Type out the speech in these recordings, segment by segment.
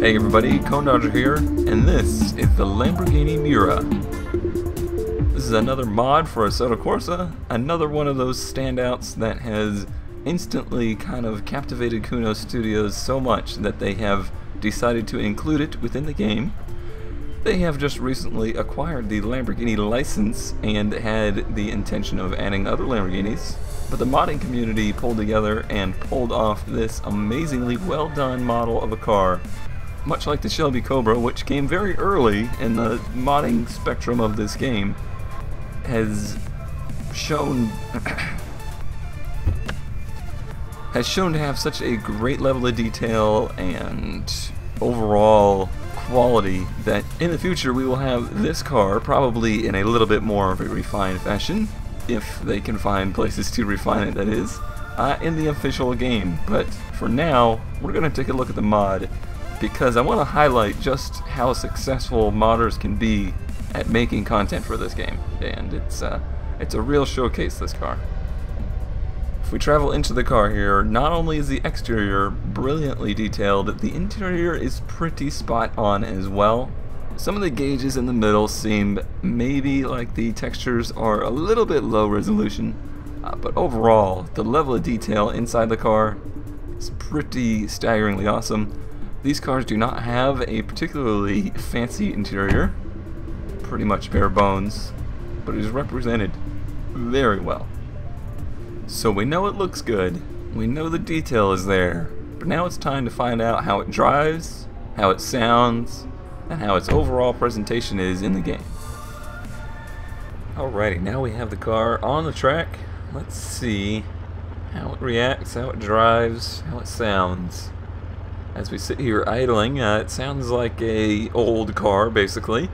Hey everybody, Cone Dodger here, and this is the Lamborghini Miura. This is another mod for Assetto Corsa, another one of those standouts that has instantly kind of captivated Kuno Studios so much that they have decided to include it within the game. They have just recently acquired the Lamborghini license and had the intention of adding other Lamborghinis, but the modding community pulled together and pulled off this amazingly well done model of a car, much like the Shelby Cobra, which came very early in the modding spectrum of this game, has shown to have such a great level of detail and overall quality that in the future we will have this car, probably in a little bit more of a refined fashion, if they can find places to refine it, that is, in the official game. But for now, we're going to take a look at the mod, because I want to highlight just how successful modders can be at making content for this game, and it's a real showcase, this car. If we travel into the car here, not only is the exterior brilliantly detailed, the interior is pretty spot on as well. Some of the gauges in the middle seem maybe like the textures are a little bit low resolution, but overall the level of detail inside the car is pretty staggeringly awesome. These cars do not have a particularly fancy interior, pretty much bare bones, but it is represented very well. So we know it looks good, we know the detail is there, but now it's time to find out how it drives, how it sounds, and how its overall presentation is in the game. Alrighty, now we have the car on the track. Let's see how it reacts, how it drives, how it sounds. As we sit here idling, it sounds like a old car, basically.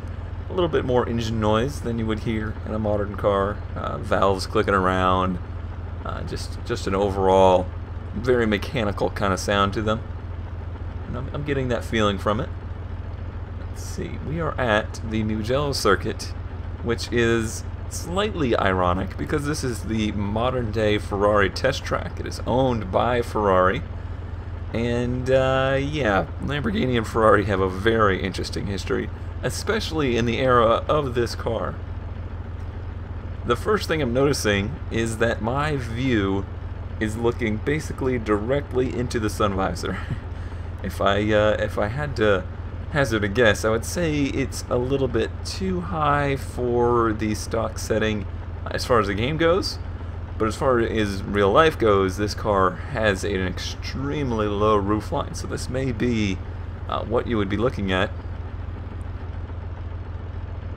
A little bit more engine noise than you would hear in a modern car. Valves clicking around. Just an overall very mechanical kind of sound to them. And I'm getting that feeling from it. Let's see, we are at the Mugello circuit, which is slightly ironic because this is the modern day Ferrari test track. It is owned by Ferrari. And yeah, Lamborghini and Ferrari have a very interesting history, especially in the era of this car. The first thing I'm noticing is that my view is looking basically directly into the sun visor. If I had to hazard a guess, I would say it's a little bit too high for the stock setting as far as the game goes. But as far as real life goes, this car has an extremely low roofline, so this may be what you would be looking at.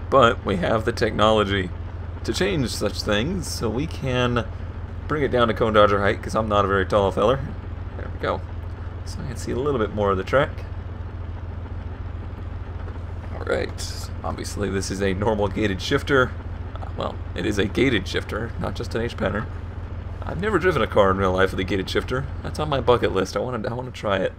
But we have the technology to change such things, so we can bring it down to Cone Dodger height, because I'm not a very tall feller. There we go. So I can see a little bit more of the track. Alright, obviously this is a normal gated shifter. Well, it is a gated shifter, not just an H-penner. I've never driven a car in real life with a gated shifter. That's on my bucket list. I want to try it.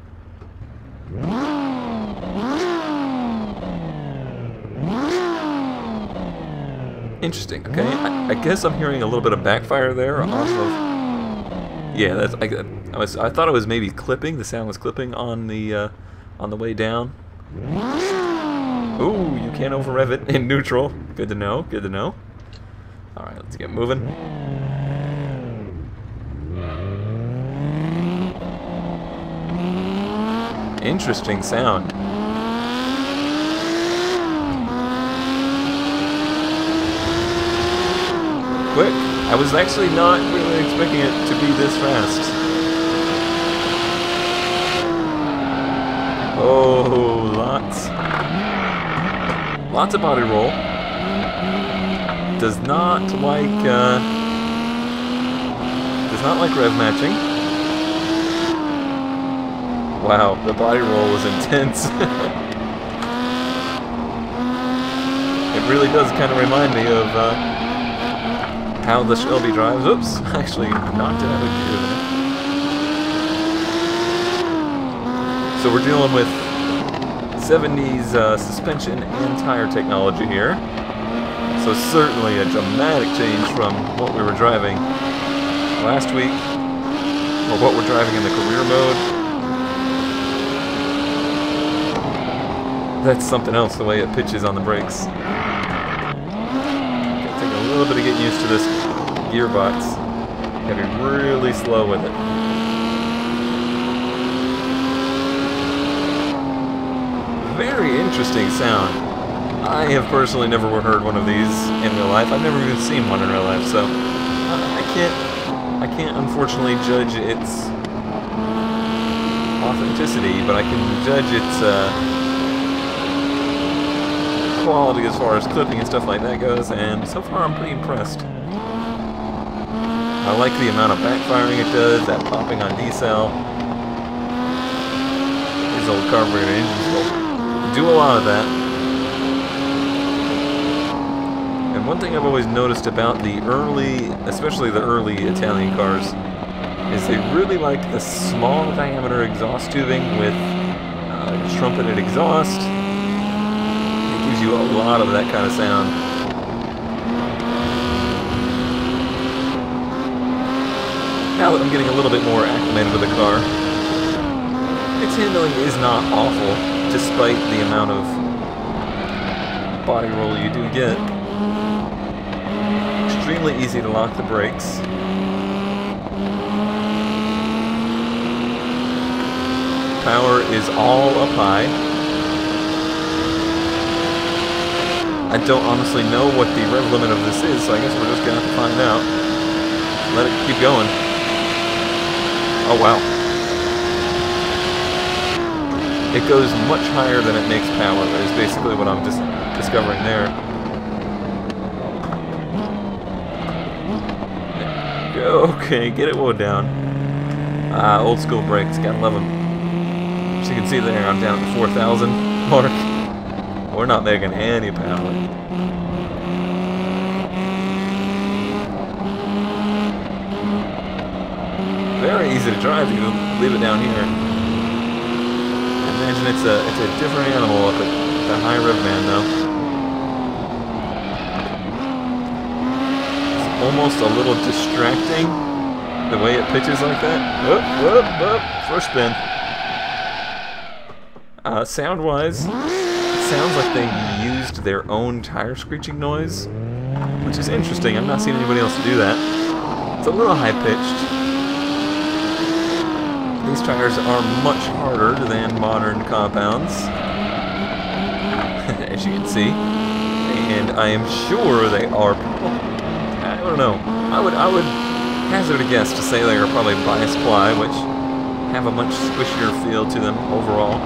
Interesting. Okay, I guess I'm hearing a little bit of backfire there off of. Yeah, that's. I thought it was maybe clipping. The sound was clipping on the way down. Ooh, you can't over rev it in neutral. Good to know. Good to know. Alright, let's get moving. Interesting sound. Quick. I was actually not really expecting it to be this fast. Oh, lots of body roll. Does not like rev matching. Wow, the body roll was intense. It really does kind of remind me of how the Shelby drives. Oops, actually knocked it out of gear there. So we're dealing with 70s suspension and tire technology here. So certainly a dramatic change from what we were driving last week, or what we're driving in the career mode. That's something else, the way it pitches on the brakes. Gotta take a little bit of getting used to this gearbox. Gotta be really slow with it. Very interesting sound. I have personally never heard one of these in real life. I've never even seen one in real life, so I can't unfortunately judge its authenticity, but I can judge its quality as far as clipping and stuff like that goes, and so far I'm pretty impressed. I like the amount of backfiring it does, that popping on decel. These old carburetor engines will do a lot of that. And one thing I've always noticed about the early, especially the early Italian cars, is they really like the small diameter exhaust tubing with trumpeted exhaust. It gives you a lot of that kind of sound. Now that I'm getting a little bit more acclimated with the car, its handling is not awful, despite the amount of body roll you do get. Extremely easy to lock the brakes. Power is all up high. I don't honestly know what the rev limit of this is, so I guess we're just gonna have to find out. Let it keep going. Oh wow. It goes much higher than it makes power, is basically what I'm just discovering there. Okay, get it wound down. Old school brakes, gotta love them. As you can see there, I'm down at the 4,000 mark. We're not making any power. Very easy to drive if you leave it down here. I imagine it's a different animal up at the high rev band though. It's almost a little distracting the way it pitches like that. Whoop, whoop, whoop, first spin. Sound-wise, it sounds like they used their own tire screeching noise, which is interesting. I've not seen anybody else do that. It's a little high-pitched. These tires are much harder than modern compounds, as you can see, and I am sure they are. I don't know. I would hazard a guess to say they are probably bias ply, which have a much squishier feel to them overall.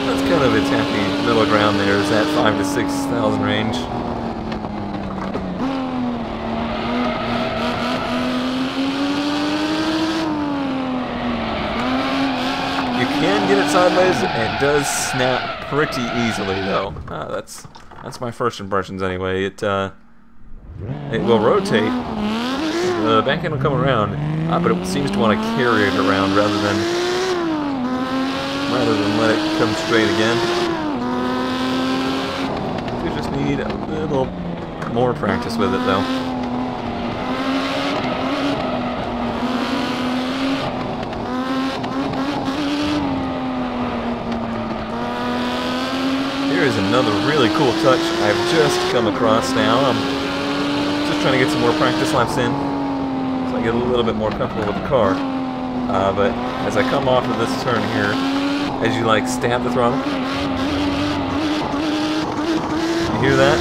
That's kind of its happy middle ground there, is that 5,000 to 6,000 range. You can get it sideways, and it does snap pretty easily though. That's my first impressions anyway. It will rotate. The back end will come around, but it seems to want to carry it around rather than let it come straight again. You just need a little more practice with it though. Here is another really cool touch I've just come across now. I'm just trying to get some more practice laps in so I get a little bit more comfortable with the car. But as I come off of this turn here, as you like stab the throttle, you hear that?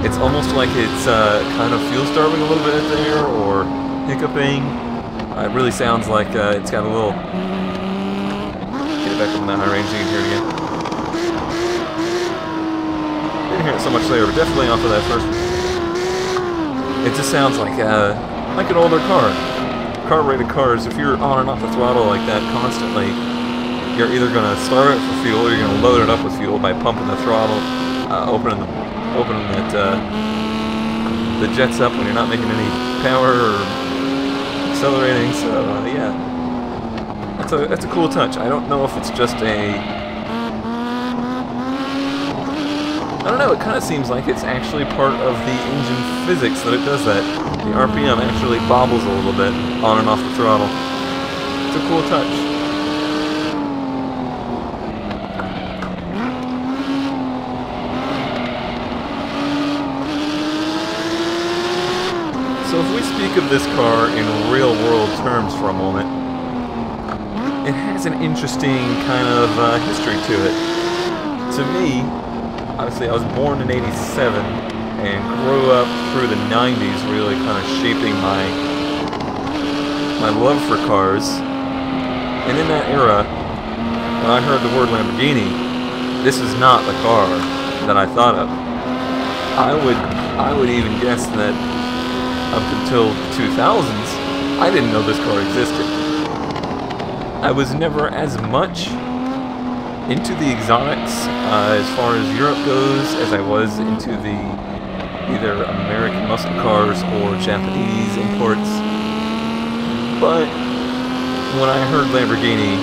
It's almost like it's kind of fuel starving a little bit there, or hiccuping. It really sounds like it's got a little. Get it back up in the high range so you can hear it again. Didn't hear it so much there, but definitely off of that first one. It just sounds like an older car. Carbureted cars, if you're on and off the throttle like that constantly, you're either going to starve it for fuel, or you're going to load it up with fuel by pumping the throttle, opening the jets up when you're not making any power or accelerating. So yeah, that's a cool touch. I don't know if it's just a I don't know, it kind of seems like it's actually part of the engine physics that it does that. The RPM actually bobbles a little bit on and off the throttle. It's a cool touch. So if we speak of this car in real-world terms for a moment, it has an interesting kind of history to it. To me, obviously I was born in '87 and grew up through the '90s, really kind of shaping my love for cars. And in that era, when I heard the word Lamborghini, this is not the car that I thought of. I would even guess that up until the 2000s, I didn't know this car existed. I was never as much into the exotics as far as Europe goes as I was into the either American muscle cars or Japanese imports. But when I heard Lamborghini,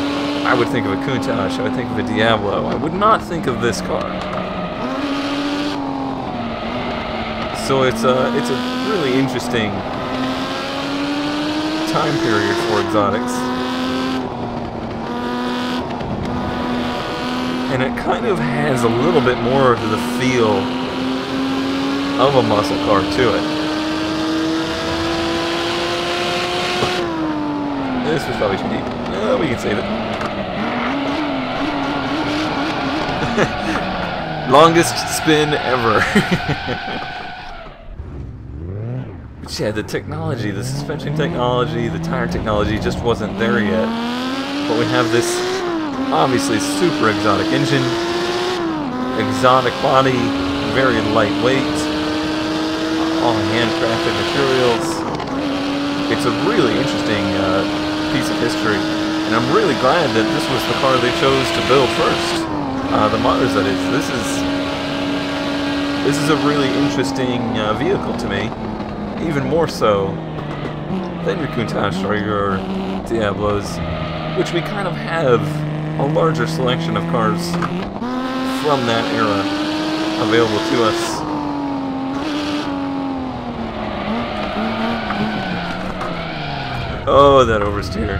I would think of a Countach, I would think of a Diablo. I would not think of this car. So it's a really interesting time period for exotics. And it kind of has a little bit more of the feel of a muscle car to it. This was probably too deep. No, we can save it. Longest spin ever. But yeah, the technology, the suspension technology, the tire technology just wasn't there yet. But we have this obviously super exotic engine, exotic body, very lightweight, all handcrafted materials. It's a really interesting piece of history, and I'm really glad that this was the car they chose to build first. The Mars, that is. This is a really interesting vehicle to me, even more so than your Countach or your Diablos, which we kind of have a larger selection of cars from that era available to us. Oh, that oversteer.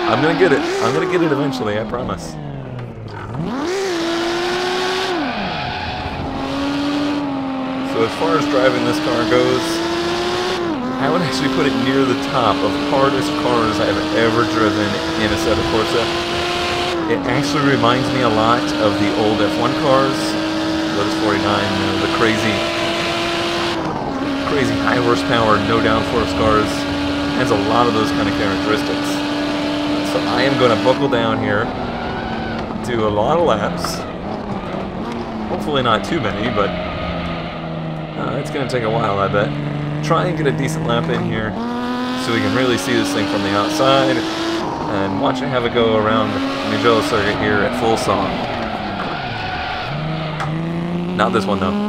I'm gonna get it. I'm gonna get it eventually, I promise. So as far as driving this car goes, I would actually put it near the top of hardest cars I've ever driven in Assetto Corsa. It actually reminds me a lot of the old F1 cars, Lotus 49, the crazy high horsepower, no downforce cars. It has a lot of those kind of characteristics. So I am going to buckle down here, do a lot of laps. Hopefully not too many, but it's going to take a while, I bet. Try and get a decent lap in here so we can really see this thing from the outside and watch it have a go around Mugello circuit here at full song. Not this one though.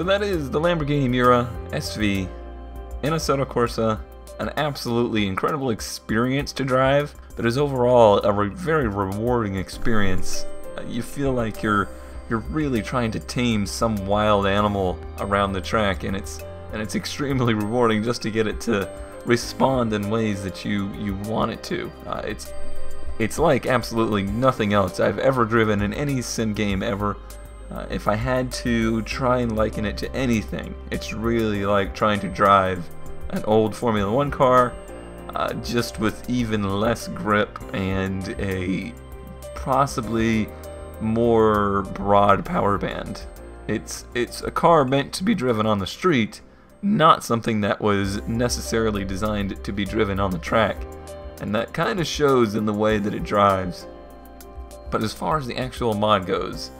So that is the Lamborghini Miura SV in Assetto Corsa. An absolutely incredible experience to drive, but is overall a very rewarding experience. You feel like you're really trying to tame some wild animal around the track, and it's extremely rewarding just to get it to respond in ways that you want it to. It's like absolutely nothing else I've ever driven in any sim game ever. If I had to try and liken it to anything, it's really like trying to drive an old Formula 1 car, just with even less grip and a possibly more broad power band. It's a car meant to be driven on the street, not something that was necessarily designed to be driven on the track, and that kind of shows in the way that it drives. But as far as the actual mod goes,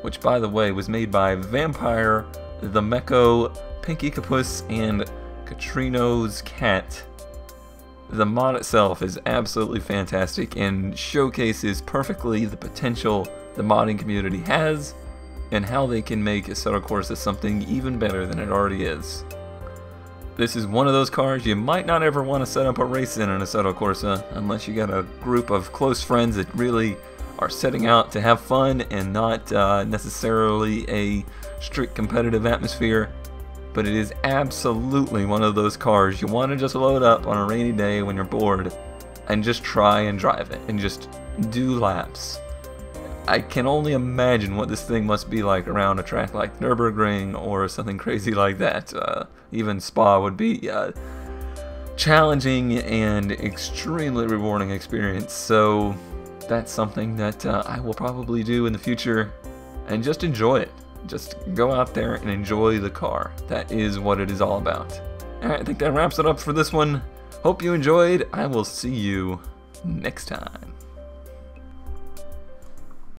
which by the way was made by Vampire, the Meko, Pinky Capus, and Katrino's Cat, the mod itself is absolutely fantastic and showcases perfectly the potential the modding community has and how they can make Assetto Corsa something even better than it already is. This is one of those cars you might not ever want to set up a race in Assetto Corsa unless you got a group of close friends that really are setting out to have fun and not necessarily a strict competitive atmosphere. But it is absolutely one of those cars you want to just load up on a rainy day when you're bored and just try and drive it and just do laps. I can only imagine what this thing must be like around a track like Nürburgring or something crazy like that. Even Spa would be challenging and extremely rewarding experience. So that's something that I will probably do in the future and just enjoy it. Just go out there and enjoy the car. That is what it is all about. Alright, I think that wraps it up for this one. Hope you enjoyed. I will see you next time.